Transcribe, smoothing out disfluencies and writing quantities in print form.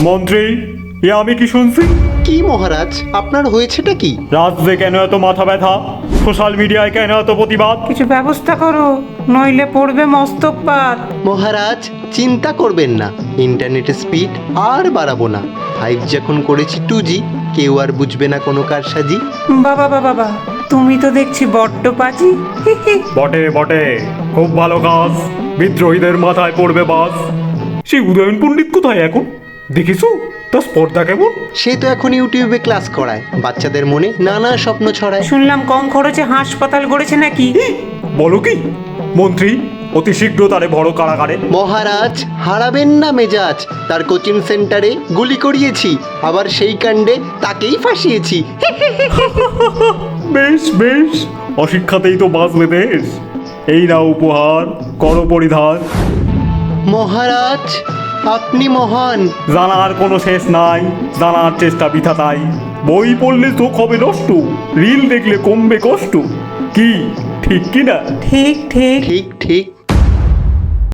মন্ত্রী, এ আমি কি শুনছি? কি মহারাজ, আপনার হয়েছেটা কি? রাজ্যে কেন এত মাথা ব্যথা? সোশ্যাল মিডিয়ায় কেন এত প্রতিবাদ? কিছু ব্যবস্থা করো, নইলে পড়বে মস্তকপাত। মহারাজ চিন্তা করবেন না, ইন্টারনেটের স্পিড আর বাড়াবো না। 5 যখন করেছি 2G, কেউ আর বুঝবে না কোনো কারসাজি। বাবা বাবা বাবা, তুমি তো দেখছি বড্ড পাজি। বটে বটে, খুব ভালো কাজ। বিদ্রোহীদের মাথায় পড়বে বাস। সেই উদয়ন পণ্ডিত কোথায় এখন? দেখিছো তার স্পর্ধা কেমন? সে তো এখন ইউটিউবে ক্লাস করায়, বাচ্চাদের মনে নানা স্বপ্ন ছড়ায়। শুনলাম কম খরচে হাসপাতাল গড়েছে নাকি। বলো কি? মন্ত্রী, অতি শীঘ্র তারে বড় কারাগারে। মহারাজ হারাবেন না মেজাজ, তার কোচিং সেন্টারে গুলি করিয়েছি, আবার সেই কাণ্ডে তাকেই ফাঁসিয়েছি। বেশ বেশ, অশিক্ষাতেই তো বাঁচবে দেশ। এই না উপহার, কর পরিধান। মহারাজ আপনি মহান। জানার কোনো শেষ নাই, জানার চেষ্টা বৃথা তাই। বই পড়লে চোখ হবে নষ্ট, রিল দেখলে কমবে কষ্ট। কি ঠিক কি না? ঠিক ঠিক। ঠিক ঠিক।